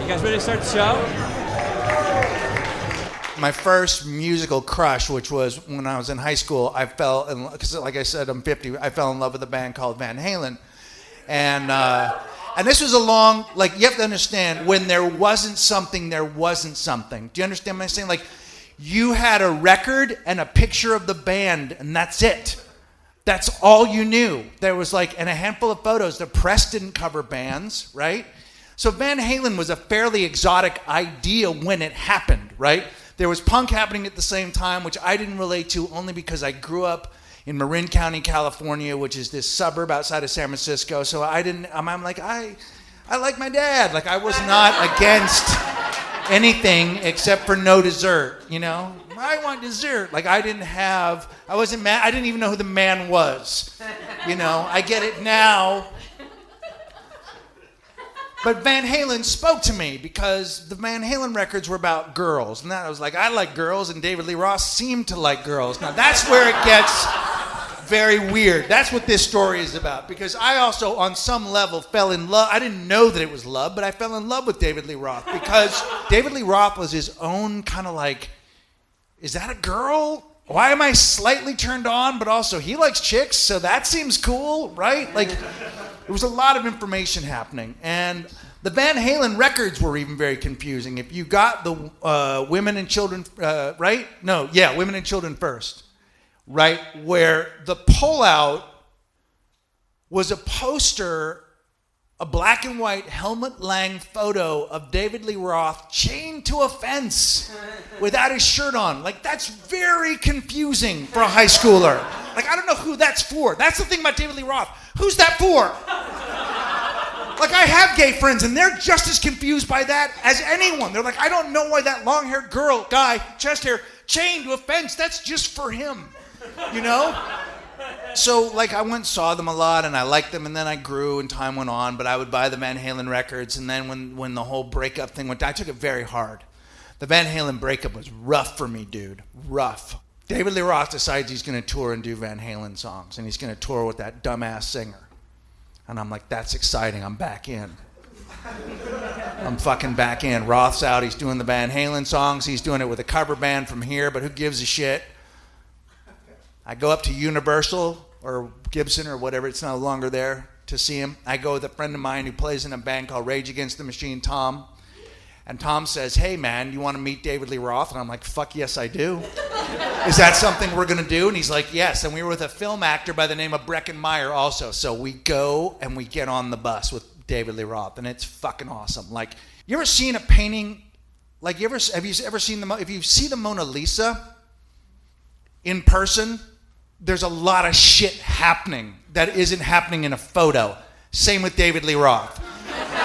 You guys ready to start the show? My first musical crush, which was when I was in high school, because like I said, I'm 50, I fell in love with a band called Van Halen. And this was you have to understand, when there wasn't something, there wasn't something. Do you understand what I'm saying? Like, you had a record and a picture of the band, and that's it. That's all you knew. There was and a handful of photos. The press didn't cover bands, right? So Van Halen was a fairly exotic idea when it happened, right? There was punk happening at the same time, which I didn't relate to only because I grew up in Marin County, California, which is this suburb outside of San Francisco. So I like my dad. Like, I was not against anything except for no dessert, you know? I want dessert. Like, I wasn't mad. I didn't even know who the man was. You know, I get it now. But Van Halen spoke to me because the Van Halen records were about girls. And I was like, I like girls, and David Lee Roth seemed to like girls. Now, that's where it gets very weird. That's what this story is about. Because I also, on some level, fell in love. I didn't know that it was love, but I fell in love with David Lee Roth. Because David Lee Roth was his own kind of is that a girl? Why am I slightly turned on? But also, he likes chicks, so that seems cool, right? There was a lot of information happening. And the Van Halen records were even very confusing. If you got the Women and Children, right? No, yeah, Women and Children First, right? Where the pullout was a poster, a black and white Helmut Lang photo of David Lee Roth chained to a fence without his shirt on. That's very confusing for a high schooler. I don't know who that's for. That's the thing about David Lee Roth. Who's that for? I have gay friends, and they're just as confused by that as anyone. They're like, I don't know why that long-haired guy, chest hair, chained to a fence. That's just for him, you know? So, I went and saw them a lot, and I liked them, and then I grew, and time went on, but I would buy the Van Halen records, and then when the whole breakup thing went down, I took it very hard. The Van Halen breakup was rough for me, dude. Rough. David Lee Roth decides he's going to tour and do Van Halen songs, and he's going to tour with that dumbass singer. And I'm like, that's exciting. I'm back in. I'm fucking back in. Roth's out. He's doing the Van Halen songs. He's doing it with a cover band from here, but who gives a shit? I go up to Universal or Gibson or whatever. It's no longer there to see him. I go with a friend of mine who plays in a band called Rage Against the Machine, Tom. And Tom says, hey, man, you want to meet David Lee Roth? And I'm like, fuck yes, I do. Is that something we're going to do? And he's like, yes. And we were with a film actor by the name of Breckin Meyer also. So we go and we get on the bus with David Lee Roth. And it's fucking awesome. You ever seen a painting? Have you ever seen if you see the Mona Lisa in person, there's a lot of shit happening that isn't happening in a photo. Same with David Lee Roth.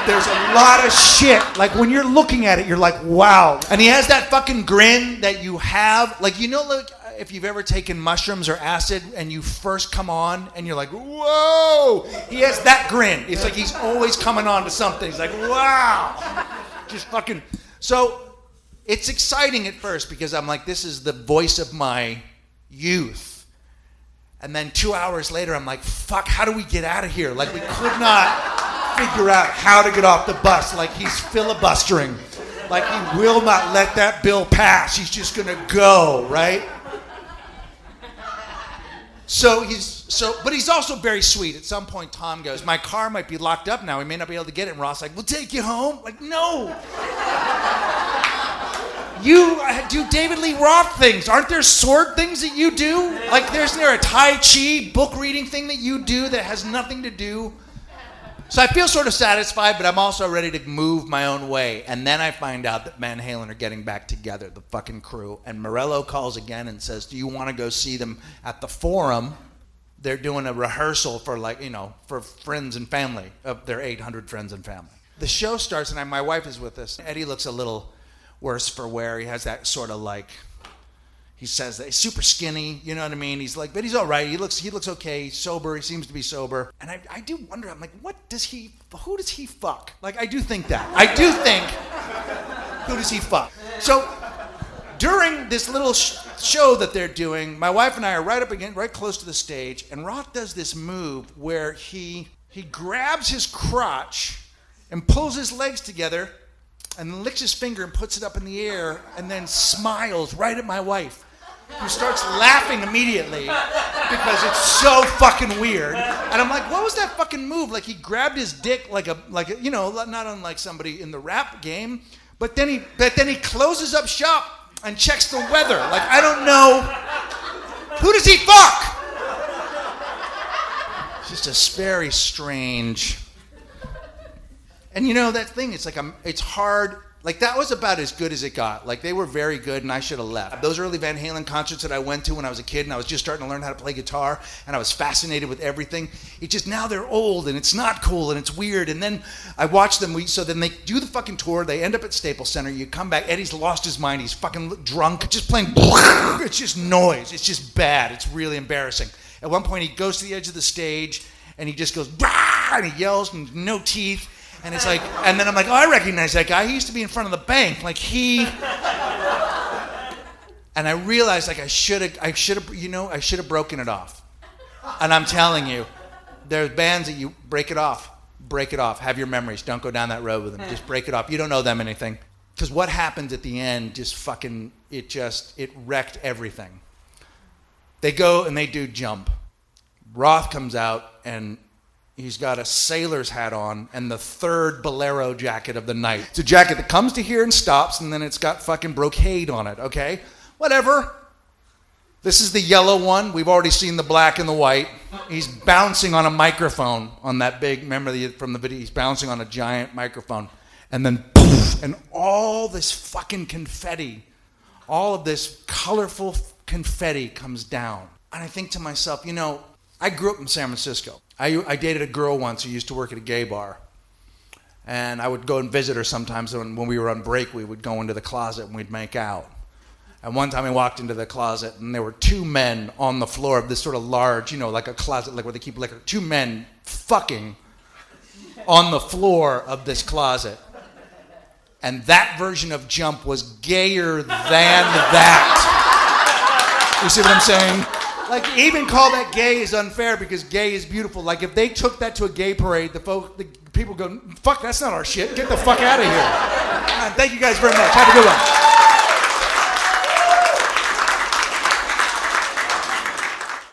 There's a lot of shit. When you're looking at it, you're like, wow. And he has that fucking grin that you have. If you've ever taken mushrooms or acid and you first come on and you're like, whoa. He has that grin. It's like he's always coming on to something. He's like, wow. Just fucking. So it's exciting at first because I'm like, this is the voice of my youth. And then 2 hours later, I'm like, fuck, how do we get out of here? We could not figure out how to get off the bus. He's filibustering. He will not let that bill pass. He's just gonna go, right? But he's also very sweet. At some point, Tom goes, my car might be locked up now. We may not be able to get it. And Ross we'll take you home. No. You do David Lee Roth things. Aren't there sword things that you do? There's there a Tai Chi book reading thing that you do that has nothing to do? So I feel sort of satisfied, but I'm also ready to move my own way. And then I find out that Van Halen are getting back together, the fucking crew. And Morello calls again and says, do you want to go see them at the Forum? They're doing a rehearsal for for friends and family, of their 800 friends and family. The show starts, and my wife is with us. Eddie looks a little worse for wear. He has that sort of he says that he's super skinny, you know what I mean? He's but he's all right. He looks okay. He's sober. He seems to be sober. And I do wonder, I'm like, who does he fuck? I do think that. Who does he fuck? So during this little show that they're doing, my wife and I are right close to the stage, and Roth does this move where he grabs his crotch and pulls his legs together and then licks his finger and puts it up in the air and then smiles right at my wife, who starts laughing immediately because it's so fucking weird. And I'm like, what was that fucking move? Like he grabbed his dick like a you know, not unlike somebody in the rap game, but then he closes up shop and checks the weather. Like, I don't know, who does he fuck? It's just a very strange. And you know that thing, it's like it's hard. Like that was about as good as it got. Like they were very good and I should have left. Those early Van Halen concerts that I went to when I was a kid and I was just starting to learn how to play guitar and I was fascinated with everything. It just, now they're old and it's not cool and it's weird. And then I watched them, so then they do the fucking tour, they end up at Staples Center, you come back, Eddie's lost his mind, he's fucking drunk, just playing, it's just noise, it's just bad, it's really embarrassing. At one point he goes to the edge of the stage and he just goes, bah! And he yells and no teeth. And it's like, and then I'm like, oh, I recognize that guy. He used to be in front of the bank. Like he, and I realized like I should have broken it off. And I'm telling you, there's bands that you break it off. Have your memories. Don't go down that road with them. Just break it off. You don't know them anything. Because what happens at the end just fucking, it wrecked everything. They go and they do Jump. Roth comes out and he's got a sailor's hat on and the third bolero jacket of the night. It's a jacket that comes to here and stops, and then it's got fucking brocade on it, okay? Whatever. This is the yellow one. We've already seen the black and the white. He's bouncing on a microphone on that big, remember from the video, he's bouncing on a giant microphone. And then poof, and all this fucking confetti, all of this colorful confetti comes down. And I think to myself, you know, I grew up in San Francisco. I dated a girl once who used to work at a gay bar. And I would go and visit her sometimes. When we were on break, we would go into the closet and we'd make out. And one time I walked into the closet and there were two men on the floor of this sort of large, you know, like a closet, like where they keep liquor. Two men fucking on the floor of this closet. And that version of Jump was gayer than that. You see what I'm saying? Like, even call that gay is unfair because gay is beautiful. Like, if they took that to a gay parade, the people go, fuck, that's not our shit. Get the fuck out of here. Thank you guys very much. Have a good one.